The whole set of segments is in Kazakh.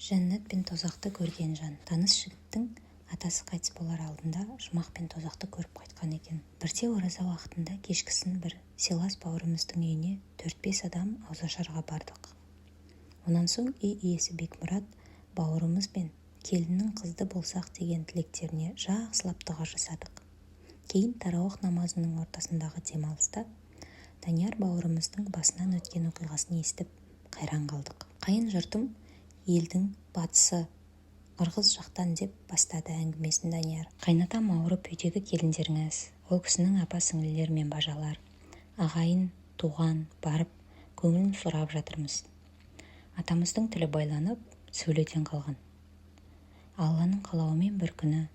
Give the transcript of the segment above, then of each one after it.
Жәннат пен тозақты көрген жан. Таныс жігіттің атасы қайтыс болар алдында жұмақ пен тозақты көріп қайтқан екен. Бірте ораза уақытында кешкісін бір сыйлас бауырымыздың үйіне 4-5 адам ауызашарға бардық. Онан соң үй иесі Бекмұрат бауырымыз бен келіннің қызды болсақ деген тілектеріне жақсылап дұға жасадық. Кейін тарауых намазының ортасындағы демалыста Данияр бауырымыздың басынан өткен оқиғасын естіп қайран қалдық. Қайын жұртым елдің батысы ырғыз жақтан деп бастады әңгімесін Данияр. Қайнатам ауырып үйдегі келіндеріңіз, ол кісінің апа-сіңлілер мен бажалар, ағайын, туған барып көңілін сұрап жатырмыз. Атамыздың тілі байланып, сөйледен қалған. Алланың қалауымен бір күні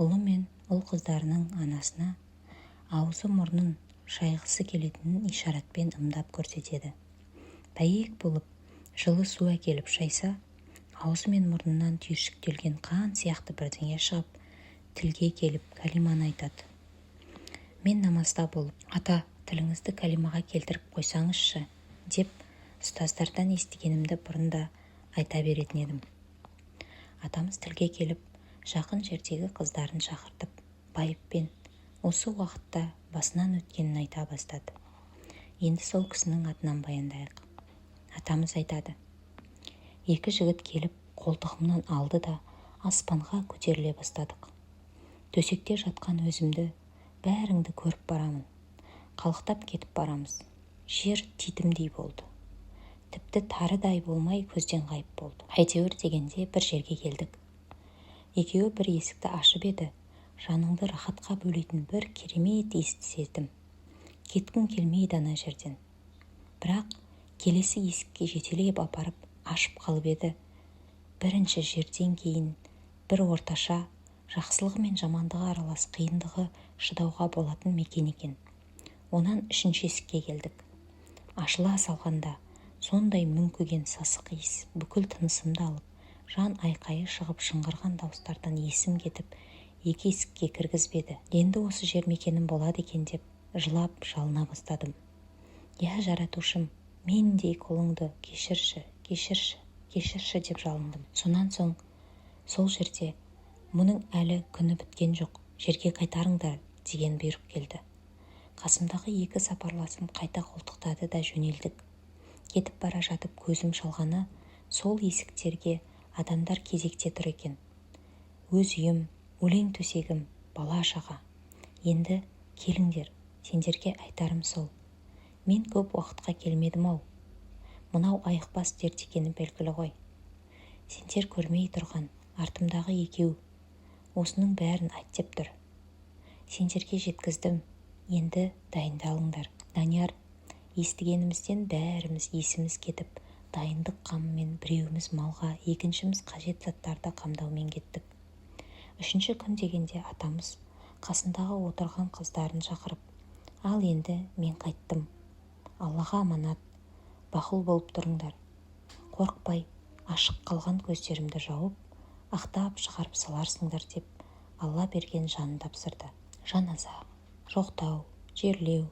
ұлы мен ұл қыздарының анасына аузы мұрнын шайғысы келетінін ишаратпен ымдап көрсетеді. Бәйек болып жылы су әкеліп шайса, аузы мен мұрнынан түйіршіктелген қан сияқты бірдеңе шығып, тілге келіп кәлиманы айтады. Мен намазда болып, ата, тіліңізді кәлимаға келтіріп қойсаңызшы, деп ұстаздардан естігенімді бұрында айта беретін едім. Атамыз тілге келіп, жақын жердегі қыздарын шақыртып, байыппен осы уақытта басынан өткенін айта бастады. Енді сол кісінің атынан баяндайық. Атамыз айтады: екі жігіт келіп қолтығымнан алды да аспанға көтеріле бастадық. Төсекте жатқан өзімді, бәріңді көріп барамын. Қалықтап кетіп барамыз. Жер титімдей болды. Тіпті тарыдай болмай көзден ғайып болды. Әйтеуір дегенде бір жерге келдік. Екеуі бір есікті ашып еді, жаныңды рахатқа бөлейтін бір керемет иісті сездім. Кеткім келмейді ана жерден. Бірақ келесі есікке жетелеп апарып ашып қалып еді. Бірінші жерден кейін бір орташа, жақсылығы мен жамандығы аралас қиындығы шыдауға болатын мекен екен. Онан үшінші есікке келдік. Ашыла салғанда сондай мүңкіген сасық иіс бүкіл тынысымды алып, жан айқайы шығып шыңғырған дауыстардан есім кетіп, екі есікке кіргізбеді. Енді осы жер мекенім болады екен деп жылап жалына бастадым. Я жаратушым, мендей құлыңды кешірші, кешірші, кешірші деп жалындым. Сонан соң сол жерде мұның әлі күні біткен жоқ, жерге қайтарыңдар деген бұйрық келді. Қасымдағы екі сапарласым қайта қолтықтады да жөнелдік. Кетіп бара жатып көзім шалғаны сол есіктерге адамдар кезекте тұр екен. Өз үйім, өлең төсегім, бала-шаға. Енді келіңдер, сендерге айтарым сол. Мен көп уақытқа келмедім-ау. Мынау айықпас дерт екені белгілі ғой. Сендер көрмей тұрған артымдағы екеу осының бәрін айт деп тұр. Сендерге жеткіздім, енді дайындалыңдар. Данияр, естігенімізден бәріміз есіміз кетіп, дайындық қамымен біреуіміз малға, екіншіміз қажет заттарды қамдаумен кеттік. Үшінші күн дегенде атамыз қасындағы отырған қыздарын шақырып: ал енді мен қайттым. Аллаға аманат, бақұл болып тұрыңдар. Қорықпай, ашық қалған көздерімді жауып, ақтап шығарып саларсыңдар деп Алла берген жанын тапсырды. Жаназа, жоқтау, жерлеу,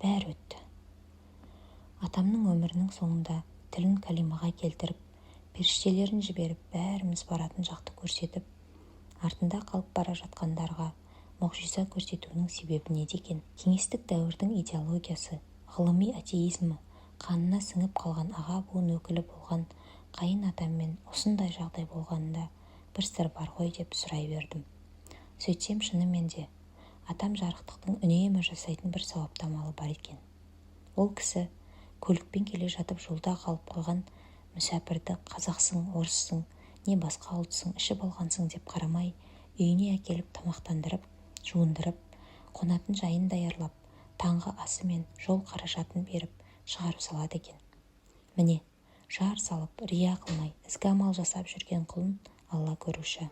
бәрі өтті. Атамның өмірінің соңында тілін кәлимаға келтіріп, періштелерін жіберіп, бәріміз баратын жақты көрсетіп, артында қалып бара жатқандарға мұғжиза көрсетуінің себебі неде екен? Кеңестік дәуірдің идеологиясы, ғылыми атеизмі қанына сіңіп қалған аға буын өкілі болған қайын атаммен осындай жағдай болғанында бір сыр бар ғой деп сұрай бердім. Сөйтсем шынымен де атам жарықтықтың үнемі жасайтын бір сауапты амалы бар екен. Ол кісі көлікпен келе жатып жолда қалып қойған мүсәпірді қазақсың, орыссың, не басқа ұлтсың, ішіп алғансың деп қарамай, үйіне әкеліп тамақтандырып, жуындырып, қонатын жайын даярлап, таңғы асы мен жол қаражатын беріп шығарып салады екен. Міне, жар салып, рия қылмай, ізгі амал жасап жүрген құлын Алла көруші.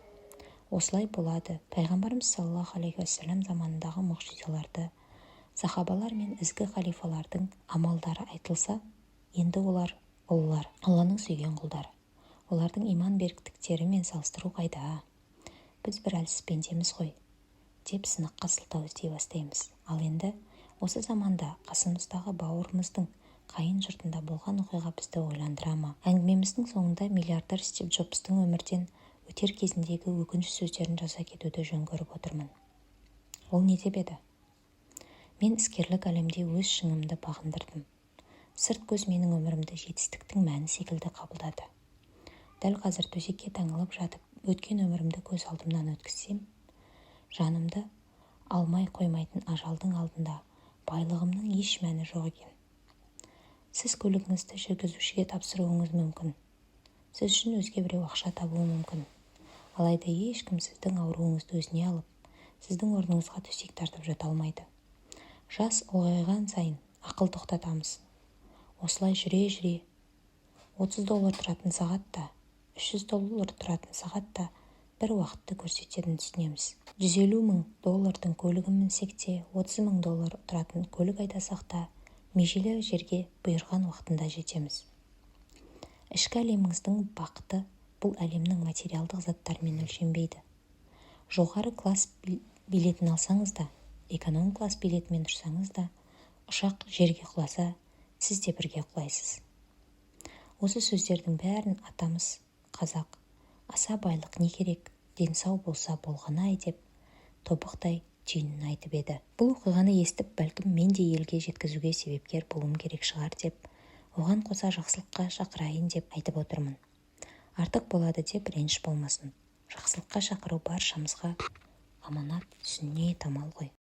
Осылай болады. Пайғамбарымыз саллаллаху алейхи уассалам заманындағы мұғжизаларды, сахабалар мен ізгі халифалардың амалдары айтылса, енді олар ұлылар, Алланың сүйген құлдары. Олардың иман беріктіктерімен салыстыру қайда? Біз бір әлсіз пендеміз ғой, деп сынаққа сылтау іздей бастаймыз. Ал енді осы заманда қасымыздағы бауырымыздың қайын жұртында болған оқиға бізді ойландыра ма? Әңгімеміздің соңында миллиардер Стив Джобстың өмірден өтер кезіндегі өкініш сөздерін жаза кетуді жөн көріп отырмын. Ол не деп еді? Мен іскерлік әлемде өз шыңымды бағындырдым. Сырт көз менің өмірімді жетістіктің мәні секілді қабылдады. Дәл қазір төсекке таңылып жатып, өткен өмірімді көз алдымнан өткізсем, жанымды алмай қоймайтын ажалдың алдында байлығымның еш мәні жоқ екен. Сіз көлігіңізді жүргізушіге тапсыруыңыз мүмкін. Сіз үшін өзге біреу ақша табуы мүмкін. Алайда ешкім сіздің ауруыңызды өзіне алып, сіздің орныңызға төсек тартып жата алмайды. Жас ұлғайған сайын ақыл тоқтатамыз. Осылай жүре-жүре $30 тұратын сағат та, $300 тұратын сағат та бір уақытты көрсететінін түсінеміз. $150,000 көлігін мінсек те, $30,000 тұратын көлік айдасақ та, межелі жерге бұйырған уақытында жетеміз. Ішкі әлеміңіздің бақыты бұл әлемнің материалдық заттарымен өлшенбейді. Жоғары класс билетін алсаңыз да, эконом класс билетімен тұрсаңыз да, ұшақ жерге құласа, сіз де бірге құлайсыз. Осы сөздердің бәрін атамыз қазақ аса байлық не керек, денсау болса болғаны-ай деп тобықтай түйінін айтып еді. Бұл оқиғаны естіп, бәлкім мен де елге жеткізуге себепкер болуым керек шығар деп, оған қоса жақсылыққа шақырайын деп айтып отырмын. Артық болады деп реніш болмасын. Жақсылыққа шақыру баршамызға аманат, сүнне тамал ғой.